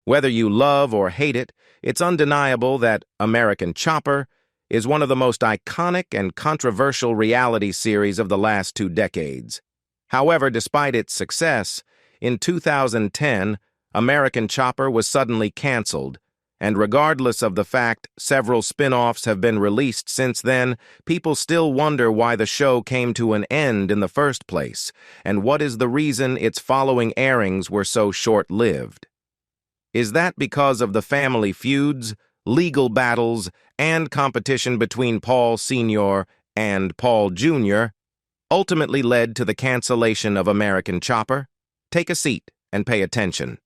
Whether you love or hate it, it's undeniable that American Chopper is one of the most iconic and controversial reality series of the last 2 decades. However, despite its success, in 2010, American Chopper was suddenly canceled, and regardless of the fact several spin-offs have been released since then, people still wonder why the show came to an end in the first place, and what is the reason its following airings were so short-lived. Is that because of the family feuds, legal battles, and competition between Paul Sr. and Paul Jr. ultimately led to the cancellation of American Chopper? Take a seat and pay attention,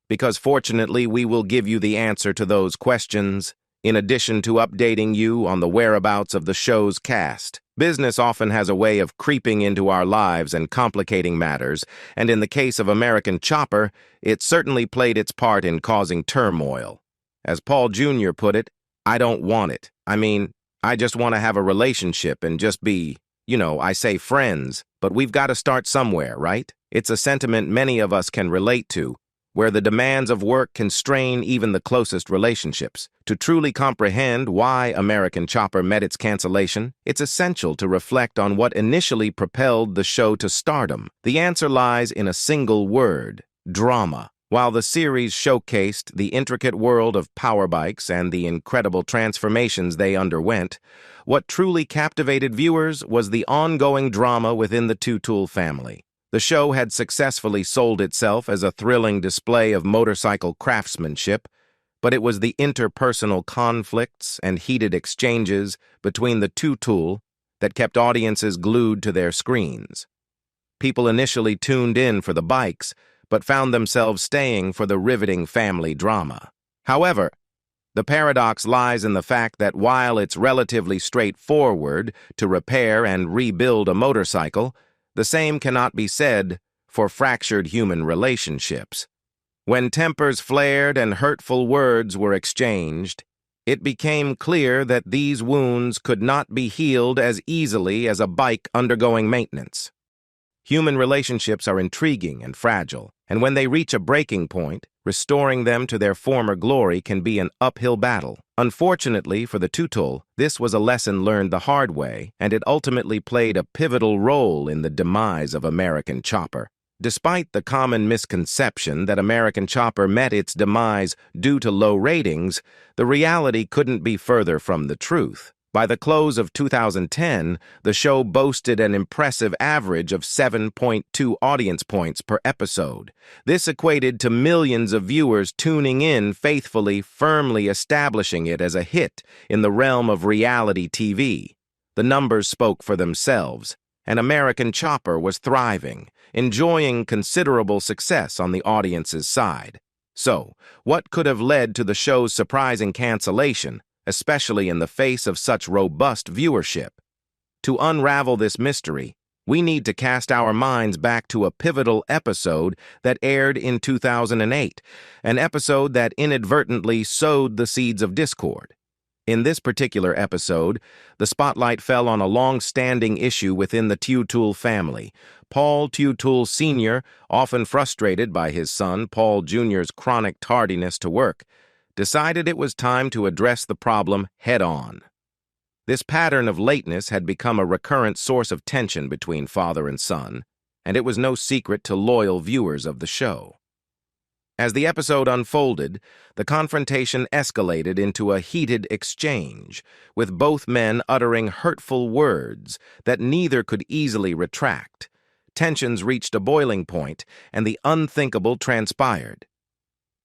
because fortunately we will give you the answer to those questions, in addition to updating you on the whereabouts of the show's cast. Business often has a way of creeping into our lives and complicating matters, and in the case of American Chopper, it certainly played its part in causing turmoil. As Paul Jr. put it, "I don't want it. I just want to have a relationship and just be, I say friends, but we've got to start somewhere, right?" It's a sentiment many of us can relate to, where the demands of work can strain even the closest relationships. To truly comprehend why American Chopper met its cancellation, it's essential to reflect on what initially propelled the show to stardom. The answer lies in a single word: drama. While the series showcased the intricate world of power bikes and the incredible transformations they underwent, what truly captivated viewers was the ongoing drama within the two-tool family. The show had successfully sold itself as a thrilling display of motorcycle craftsmanship, but it was the interpersonal conflicts and heated exchanges between the two-tool that kept audiences glued to their screens. People initially tuned in for the bikes, but found themselves staying for the riveting family drama. However, the paradox lies in the fact that while it's relatively straightforward to repair and rebuild a motorcycle, the same cannot be said for fractured human relationships. When tempers flared and hurtful words were exchanged, it became clear that these wounds could not be healed as easily as a bike undergoing maintenance. Human relationships are intriguing and fragile, and when they reach a breaking point, restoring them to their former glory can be an uphill battle. Unfortunately for the two-tool, this was a lesson learned the hard way, and it ultimately played a pivotal role in the demise of American Chopper. Despite the common misconception that American Chopper met its demise due to low ratings, the reality couldn't be further from the truth. By the close of 2010, the show boasted an impressive average of 7.2 audience points per episode. This equated to millions of viewers tuning in faithfully, firmly establishing it as a hit in the realm of reality TV. The numbers spoke for themselves, and American Chopper was thriving, enjoying considerable success on the audience's side. So, what could have led to the show's surprising cancellation, especially in the face of such robust viewership? To unravel this mystery, we need to cast our minds back to a pivotal episode that aired in 2008, an episode that inadvertently sowed the seeds of discord. In this particular episode, the spotlight fell on a long-standing issue within the two-tool family. Paul two-tool Sr., often frustrated by his son Paul Jr.'s chronic tardiness to work, decided it was time to address the problem head-on. This pattern of lateness had become a recurrent source of tension between father and son, and it was no secret to loyal viewers of the show. As the episode unfolded, the confrontation escalated into a heated exchange, with both men uttering hurtful words that neither could easily retract. Tensions reached a boiling point, and the unthinkable transpired.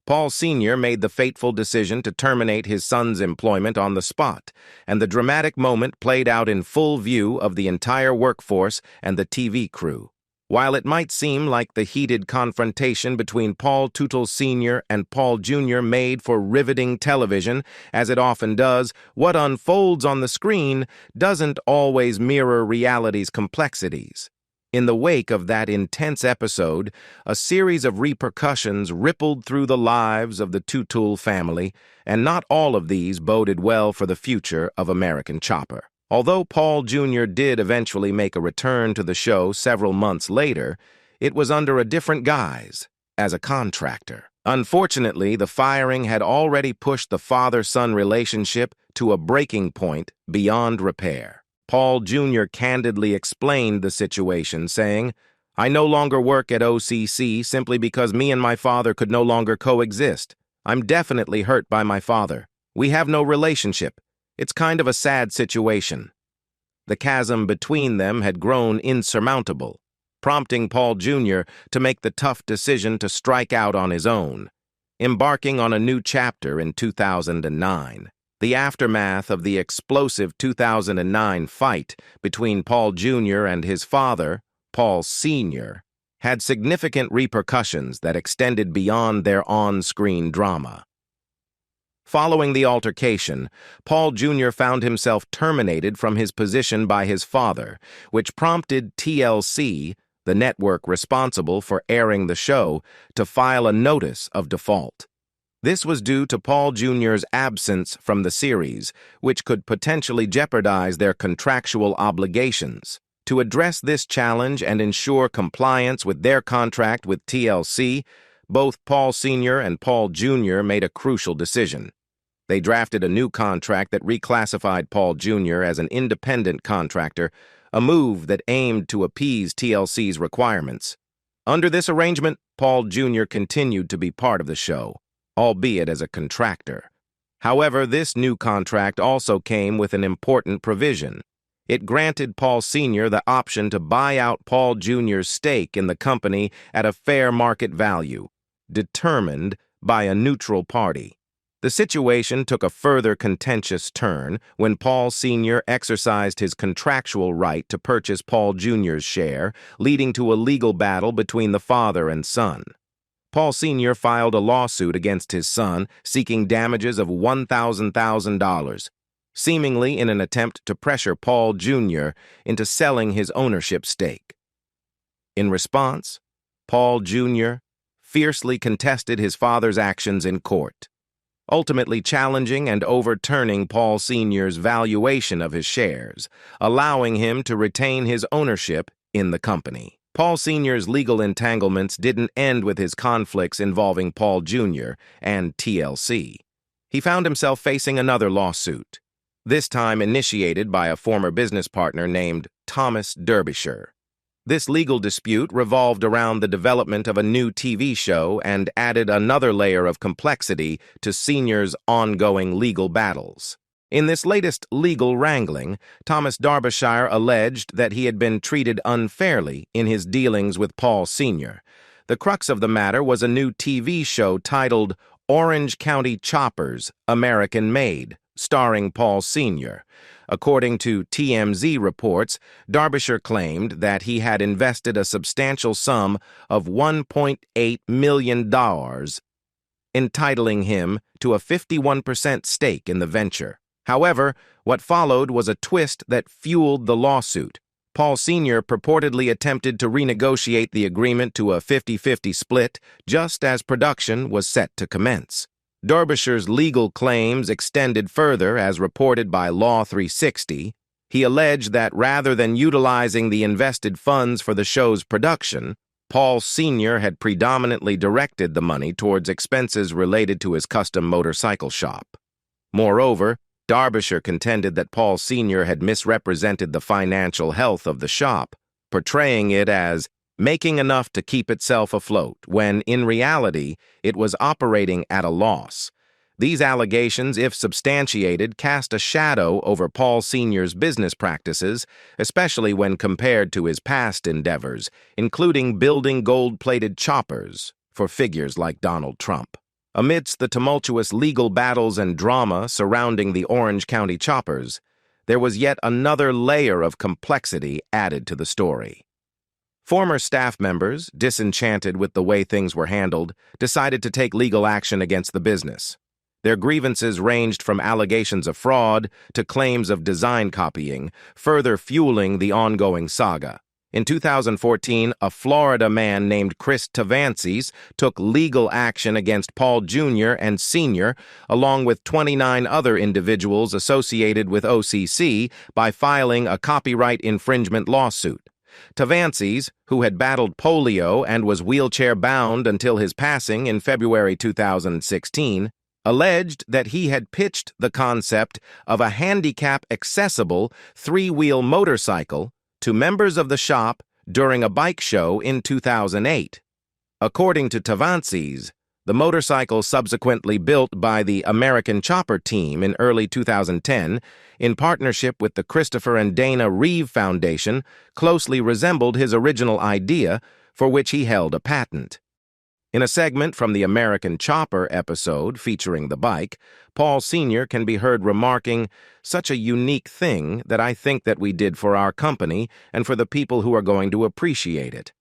Paul Sr. made the fateful decision to terminate his son's employment on the spot, and the dramatic moment played out in full view of the entire workforce and the TV crew. While it might seem like the heated confrontation between Paul two-tool Sr. and Paul Jr. made for riveting television, as it often does, what unfolds on the screen doesn't always mirror reality's complexities. In the wake of that intense episode, a series of repercussions rippled through the lives of the two-tool family, and not all of these boded well for the future of American Chopper. Although Paul Jr. did eventually make a return to the show several months later, it was under a different guise, as a contractor. Unfortunately, the firing had already pushed the father-son relationship to a breaking point beyond repair. Paul Jr. candidly explained the situation, saying, "I no longer work at OCC simply because me and my father could no longer coexist. I'm definitely hurt by my father. We have no relationship. It's kind of a sad situation." The chasm between them had grown insurmountable, prompting Paul Jr. to make the tough decision to strike out on his own, embarking on a new chapter in 2009. The aftermath of the explosive 2009 fight between Paul Jr. and his father, Paul Sr., had significant repercussions that extended beyond their on-screen drama. Following the altercation, Paul Jr. found himself terminated from his position by his father, which prompted TLC, the network responsible for airing the show, to file a notice of default. This was due to Paul Jr.'s absence from the series, which could potentially jeopardize their contractual obligations. To address this challenge and ensure compliance with their contract with TLC, both Paul Sr. and Paul Jr. made a crucial decision. They drafted a new contract that reclassified Paul Jr. as an independent contractor, a move that aimed to appease TLC's requirements. Under this arrangement, Paul Jr. continued to be part of the show, albeit as a contractor. However, this new contract also came with an important provision. It granted Paul Sr. the option to buy out Paul Jr.'s stake in the company at a fair market value, determined by a neutral party. The situation took a further contentious turn when Paul Sr. exercised his contractual right to purchase Paul Jr.'s share, leading to a legal battle between the father and son. Paul Sr. filed a lawsuit against his son, seeking damages of $1,000, seemingly in an attempt to pressure Paul Jr. into selling his ownership stake. In response, Paul Jr. fiercely contested his father's actions in court, ultimately challenging and overturning Paul Sr.'s valuation of his shares, allowing him to retain his ownership in the company. Paul Sr.'s legal entanglements didn't end with his conflicts involving Paul Jr. and TLC. He found himself facing another lawsuit, this time initiated by a former business partner named Thomas Derbyshire. This legal dispute revolved around the development of a new TV show and added another layer of complexity to Sr.'s ongoing legal battles. In this latest legal wrangling, Thomas Derbyshire alleged that he had been treated unfairly in his dealings with Paul Sr. The crux of the matter was a new TV show titled Orange County Choppers, American Made, starring Paul Sr. According to TMZ reports, Derbyshire claimed that he had invested a substantial sum of $1.8 million, entitling him to a 51% stake in the venture. However, what followed was a twist that fueled the lawsuit. Paul Sr. purportedly attempted to renegotiate the agreement to a 50-50 split just as production was set to commence. Derbyshire's legal claims extended further, as reported by Law 360. He alleged that rather than utilizing the invested funds for the show's production, Paul Sr. had predominantly directed the money towards expenses related to his custom motorcycle shop. Moreover, Derbyshire contended that Paul Sr. had misrepresented the financial health of the shop, portraying it as making enough to keep itself afloat, when, in reality, it was operating at a loss. These allegations, if substantiated, cast a shadow over Paul Sr.'s business practices, especially when compared to his past endeavors, including building gold-plated choppers for figures like Donald Trump. Amidst the tumultuous legal battles and drama surrounding the Orange County Choppers, there was yet another layer of complexity added to the story. Former staff members, disenchanted with the way things were handled, decided to take legal action against the business. Their grievances ranged from allegations of fraud to claims of design copying, further fueling the ongoing saga. In 2014, a Florida man named Chris Tavances took legal action against Paul Jr. and Sr., along with 29 other individuals associated with OCC, by filing a copyright infringement lawsuit. Tavances, who had battled polio and was wheelchair-bound until his passing in February 2016, alleged that he had pitched the concept of a handicap-accessible three-wheel motorcycle to members of the shop during a bike show in 2008. According to Tavances, the motorcycle subsequently built by the American Chopper team in early 2010, in partnership with the Christopher and Dana Reeve Foundation, closely resembled his original idea, for which he held a patent. In a segment from the American Chopper episode featuring the bike, Paul Sr. can be heard remarking, "Such a unique thing that I think that we did for our company and for the people who are going to appreciate it."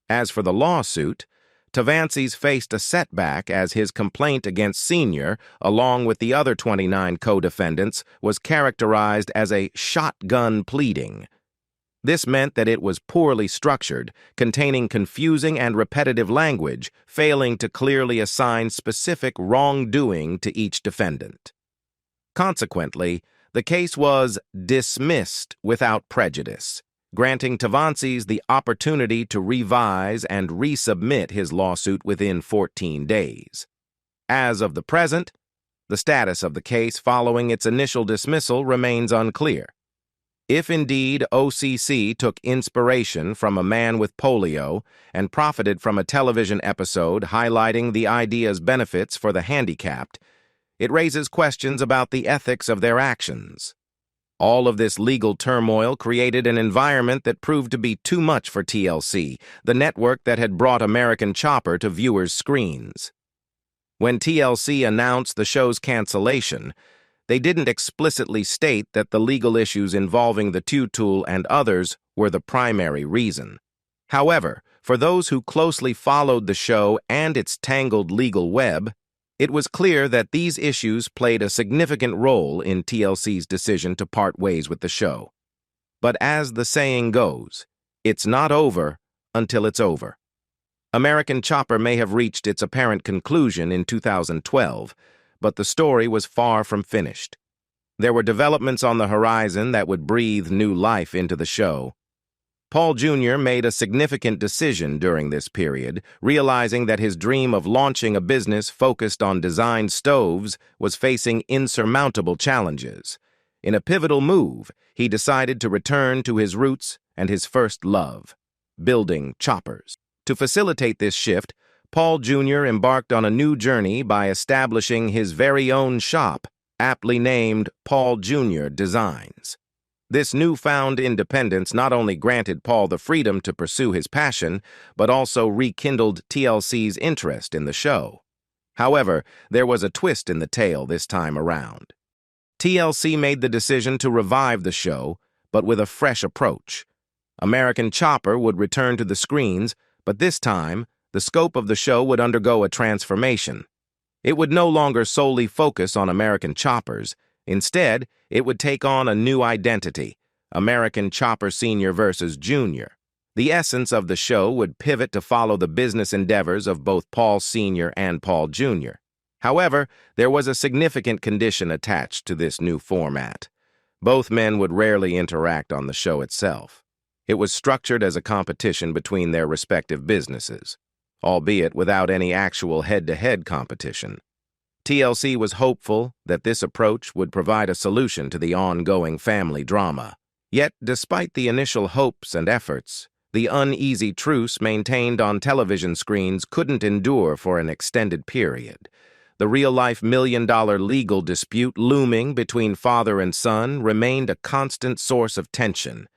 As for the lawsuit, Tavances faced a setback as his complaint against Sr., along with the other 29 co-defendants, was characterized as a shotgun pleading. This meant that it was poorly structured, containing confusing and repetitive language, failing to clearly assign specific wrongdoing to each defendant. Consequently, the case was dismissed without prejudice, granting Tavances the opportunity to revise and resubmit his lawsuit within 14 days. As of the present, the status of the case following its initial dismissal remains unclear. If indeed OCC took inspiration from a man with polio and profited from a television episode highlighting the idea's benefits for the handicapped, it raises questions about the ethics of their actions. All of this legal turmoil created an environment that proved to be too much for TLC, the network that had brought American Chopper to viewers' screens. When TLC announced the show's cancellation, they didn't explicitly state that the legal issues involving the Tool and others were the primary reason. However, for those who closely followed the show and its tangled legal web, it was clear that these issues played a significant role in TLC's decision to part ways with the show. But as the saying goes, it's not over until it's over. American Chopper may have reached its apparent conclusion in 2012, but the story was far from finished. There were developments on the horizon that would breathe new life into the show. Paul Jr. made a significant decision during this period, realizing that his dream of launching a business focused on designed stoves was facing insurmountable challenges. In a pivotal move, he decided to return to his roots and his first love, building choppers. To facilitate this shift, Paul Jr. embarked on a new journey by establishing his very own shop, aptly named Paul Jr. Designs. This newfound independence not only granted Paul the freedom to pursue his passion, but also rekindled TLC's interest in the show. However, there was a twist in the tale this time around. TLC made the decision to revive the show, but with a fresh approach. American Chopper would return to the screens, but this time, the scope of the show would undergo a transformation. It would no longer solely focus on American choppers. Instead, it would take on a new identity, American Chopper Sr. versus Jr. The essence of the show would pivot to follow the business endeavors of both Paul Sr. and Paul Jr. However, there was a significant condition attached to this new format. Both men would rarely interact on the show itself. It was structured as a competition between their respective businesses, albeit without any actual head-to-head competition. TLC was hopeful that this approach would provide a solution to the ongoing family drama. Yet, despite the initial hopes and efforts, the uneasy truce maintained on television screens couldn't endure for an extended period. The real-life million-dollar legal dispute looming between father and son remained a constant source of tension.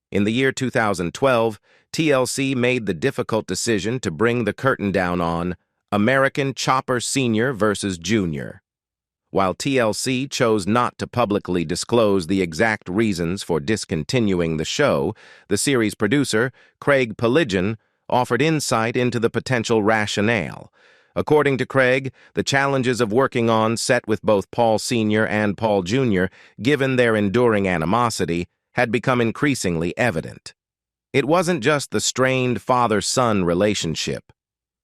In the year 2012, TLC made the difficult decision to bring the curtain down on American Chopper Sr. versus Jr. While TLC chose not to publicly disclose the exact reasons for discontinuing the show, the series producer, Craig Peligian, offered insight into the potential rationale. According to Craig, the challenges of working on set with both Paul Sr. and Paul Jr., given their enduring animosity, had become increasingly evident. It wasn't just the strained father-son relationship.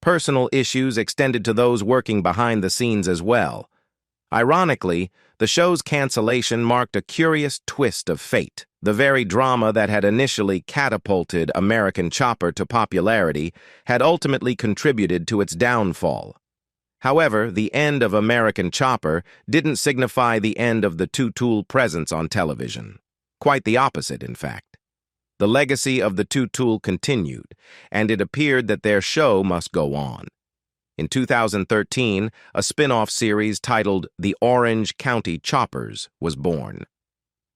Personal issues extended to those working behind the scenes as well. Ironically, the show's cancellation marked a curious twist of fate. The very drama that had initially catapulted American Chopper to popularity had ultimately contributed to its downfall. However, the end of American Chopper didn't signify the end of the two-tool presence on television. Quite the opposite, in fact. The legacy of the two-tool continued, and it appeared that their show must go on. In 2013, a spin-off series titled The Orange County Choppers was born.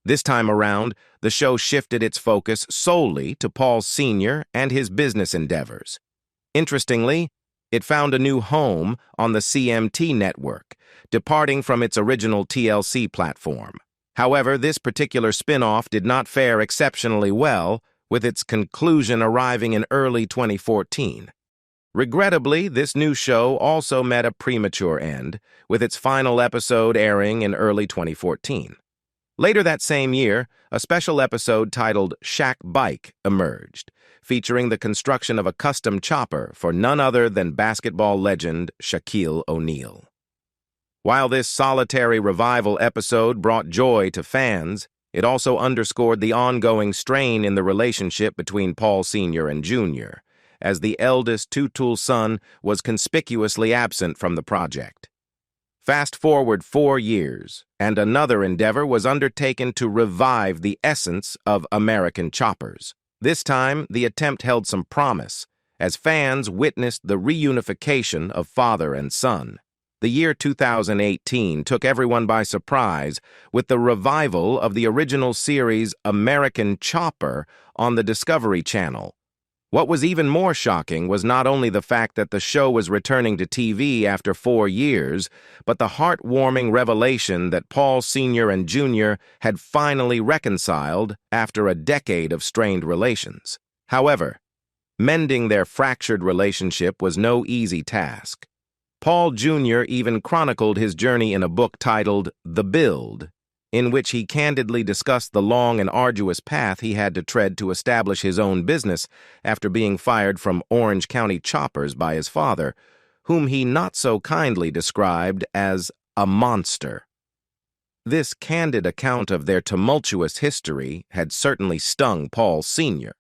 This time around, the show shifted its focus solely to Paul Sr. and his business endeavors. Interestingly, it found a new home on the CMT network, departing from its original TLC platform. However, this particular spin-off did not fare exceptionally well, with its conclusion arriving in early 2014. Regrettably, this new show also met a premature end, with its final episode airing in early 2014. Later that same year, a special episode titled Shack Bike emerged, featuring the construction of a custom chopper for none other than basketball legend Shaquille O'Neal. While this solitary revival episode brought joy to fans, it also underscored the ongoing strain in the relationship between Paul Sr. and Jr., as the eldest two-tool son was conspicuously absent from the project. Fast forward 4 years, and another endeavor was undertaken to revive the essence of American Choppers. This time, the attempt held some promise, as fans witnessed the reunification of father and son. The year 2018 took everyone by surprise with the revival of the original series American Chopper on the Discovery Channel. What was even more shocking was not only the fact that the show was returning to TV after 4 years, but the heartwarming revelation that Paul Sr. and Jr. had finally reconciled after a decade of strained relations. However, mending their fractured relationship was no easy task. Paul Jr. even chronicled his journey in a book titled The Build, in which he candidly discussed the long and arduous path he had to tread to establish his own business after being fired from Orange County Choppers by his father, whom he not so kindly described as a monster. This candid account of their tumultuous history had certainly stung Paul Sr.,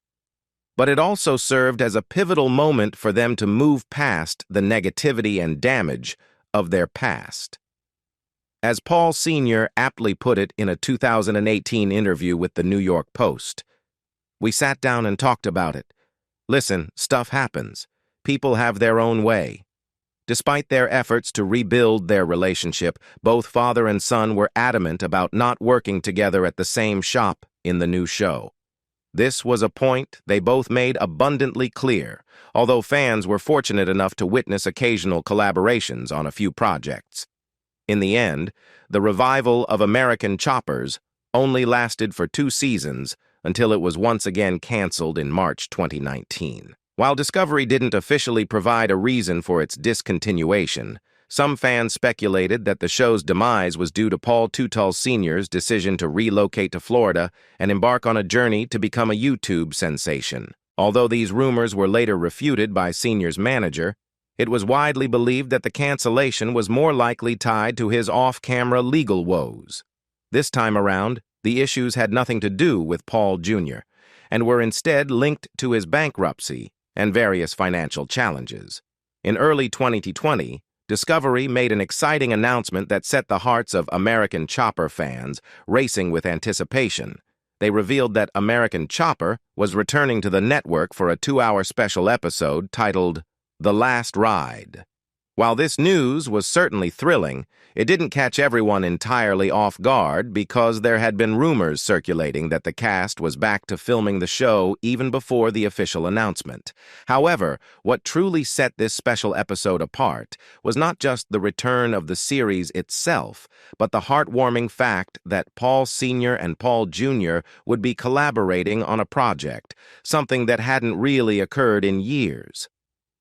but it also served as a pivotal moment for them to move past the negativity and damage of their past. As Paul Sr. aptly put it in a 2018 interview with the New York Post, "We sat down and talked about it. Listen, stuff happens. People have their own way." Despite their efforts to rebuild their relationship, both father and son were adamant about not working together at the same shop in the new show. This was a point they both made abundantly clear, although fans were fortunate enough to witness occasional collaborations on a few projects. In the end, the revival of American Choppers only lasted for 2 seasons until it was once again canceled in March 2019. While Discovery didn't officially provide a reason for its discontinuation, some fans speculated that the show's demise was due to Paul Tootle Sr.'s decision to relocate to Florida and embark on a journey to become a YouTube sensation. Although these rumors were later refuted by Sr.'s manager, it was widely believed that the cancellation was more likely tied to his off-camera legal woes. This time around, the issues had nothing to do with Paul Jr., and were instead linked to his bankruptcy and various financial challenges. In early 2020, Discovery made an exciting announcement that set the hearts of American Chopper fans racing with anticipation. They revealed that American Chopper was returning to the network for a 2-hour special episode titled The Last Ride. While this news was certainly thrilling, it didn't catch everyone entirely off guard because there had been rumors circulating that the cast was back to filming the show even before the official announcement. However, what truly set this special episode apart was not just the return of the series itself, but the heartwarming fact that Paul Sr. and Paul Jr. would be collaborating on a project, something that hadn't really occurred in years.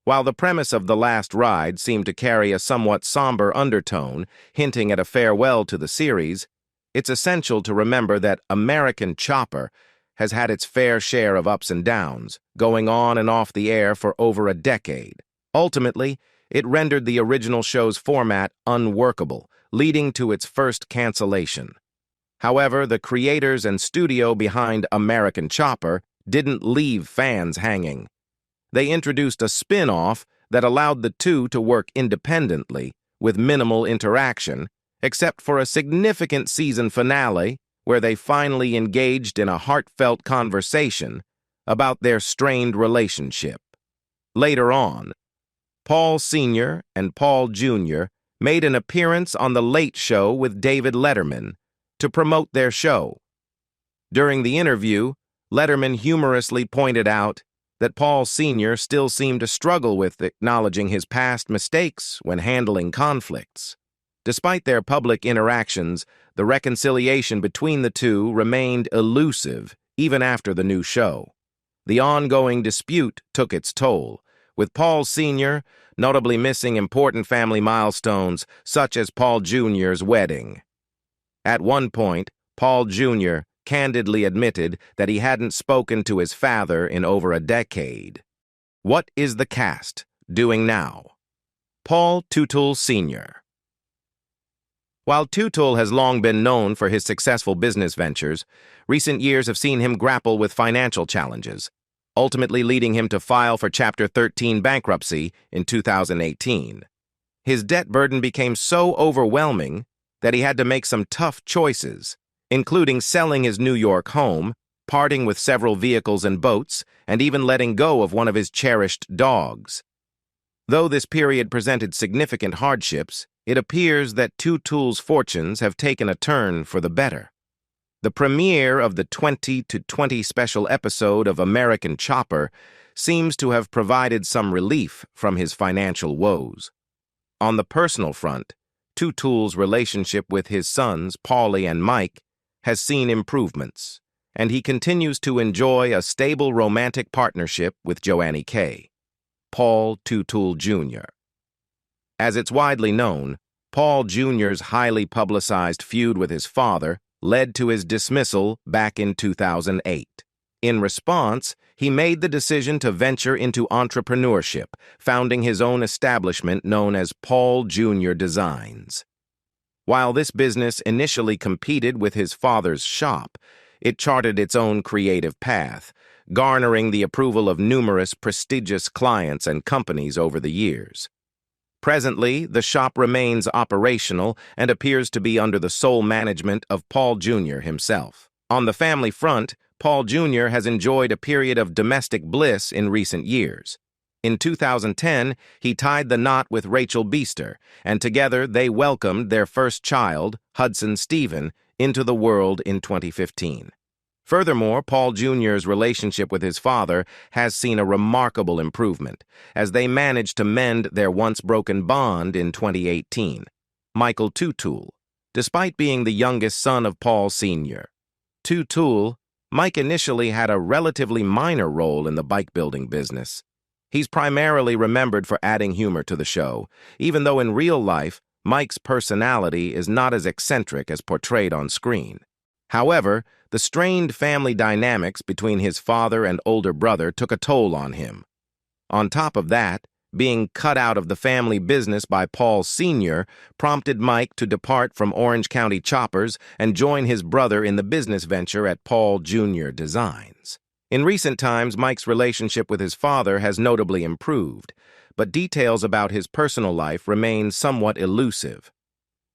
While the premise of The Last Ride seemed to carry a somewhat somber undertone, hinting at a farewell to the series, it's essential to remember that American Chopper has had its fair share of ups and downs, going on and off the air for over a decade. Ultimately, it rendered the original show's format unworkable, leading to its first cancellation. However, the creators and studio behind American Chopper didn't leave fans hanging. They introduced a spin-off that allowed the two to work independently, with minimal interaction, except for a significant season finale where they finally engaged in a heartfelt conversation about their strained relationship. Later on, Paul Sr. and Paul Jr. made an appearance on The Late Show with David Letterman to promote their show. During the interview, Letterman humorously pointed out that Paul Sr. still seemed to struggle with acknowledging his past mistakes when handling conflicts. Despite their public interactions, the reconciliation between the two remained elusive even after the new show. The ongoing dispute took its toll, with Paul Sr. notably missing important family milestones such as Paul Jr.'s wedding. At one point, Paul Jr. candidly admitted that he hadn't spoken to his father in over a decade. What is the cast doing now? Paul Tutul Sr. While Tutul has long been known for his successful business ventures, recent years have seen him grapple with financial challenges, ultimately leading him to file for Chapter 13 bankruptcy in 2018. His debt burden became so overwhelming that he had to make some tough choices, including selling his New York home, parting with several vehicles and boats, and even letting go of one of his cherished dogs. Though this period presented significant hardships, it appears that Tutul's fortunes have taken a turn for the better. The premiere of the 2020 special episode of American Chopper seems to have provided some relief from his financial woes. On the personal front, Tutul's relationship with his sons, Paulie and Mike, has seen improvements, and he continues to enjoy a stable romantic partnership with Joannie K. Paul Tutul Jr. As it's widely known, Paul Jr.'s highly publicized feud with his father led to his dismissal back in 2008. In response, he made the decision to venture into entrepreneurship, founding his own establishment known as Paul Jr. Designs. While this business initially competed with his father's shop, it charted its own creative path, garnering the approval of numerous prestigious clients and companies over the years. Presently, the shop remains operational and appears to be under the sole management of Paul Jr. himself. On the family front, Paul Jr. has enjoyed a period of domestic bliss in recent years. In 2010, he tied the knot with Rachel Beaster, and together they welcomed their first child, Hudson Stephen, into the world in 2015. Furthermore, Paul Jr.'s relationship with his father has seen a remarkable improvement, as they managed to mend their once-broken bond in 2018. Michael Tutul, despite being the youngest son of Paul Sr. Tutul, Mike initially had a relatively minor role in the bike-building business. He's primarily remembered for adding humor to the show, even though in real life, Mike's personality is not as eccentric as portrayed on screen. However, the strained family dynamics between his father and older brother took a toll on him. On top of that, being cut out of the family business by Paul Sr. prompted Mike to depart from Orange County Choppers and join his brother in the business venture at Paul Jr. Designs. In recent times, Mike's relationship with his father has notably improved, but details about his personal life remain somewhat elusive.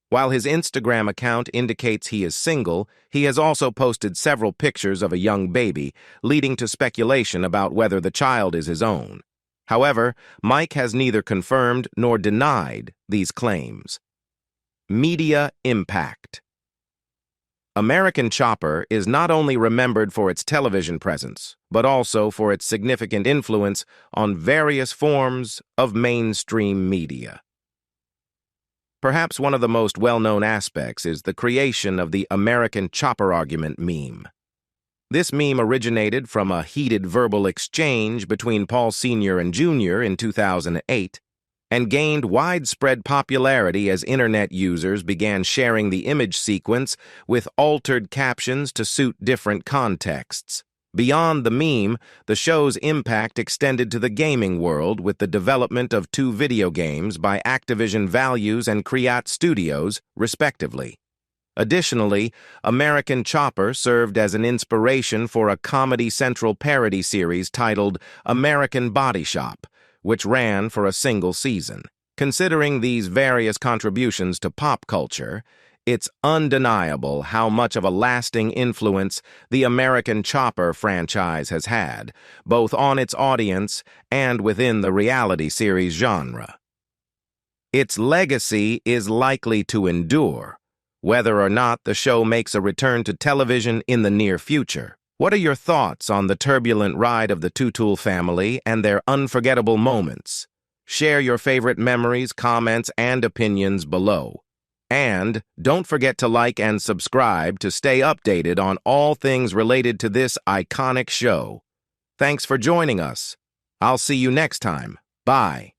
While his Instagram account indicates he is single, he has also posted several pictures of a young baby, leading to speculation about whether the child is his own. However, Mike has neither confirmed nor denied these claims. Media impact. American Chopper is not only remembered for its television presence, but also for its significant influence on various forms of mainstream media. Perhaps one of the most well-known aspects is the creation of the American Chopper argument meme. This meme originated from a heated verbal exchange between Paul Sr. and Jr. in 2008 and gained widespread popularity as internet users began sharing the image sequence with altered captions to suit different contexts. Beyond the meme, the show's impact extended to the gaming world with the development of two video games by Activision Values and Create Studios, respectively. Additionally, American Chopper served as an inspiration for a Comedy Central parody series titled American Body Shop, which ran for a single season. Considering these various contributions to pop culture, it's undeniable how much of a lasting influence the American Chopper franchise has had, both on its audience and within the reality series genre. Its legacy is likely to endure, whether or not the show makes a return to television in the near future. What are your thoughts on the turbulent ride of the Tutul family and their unforgettable moments? Share your favorite memories, comments, and opinions below. And don't forget to like and subscribe to stay updated on all things related to this iconic show. Thanks for joining us. I'll see you next time. Bye.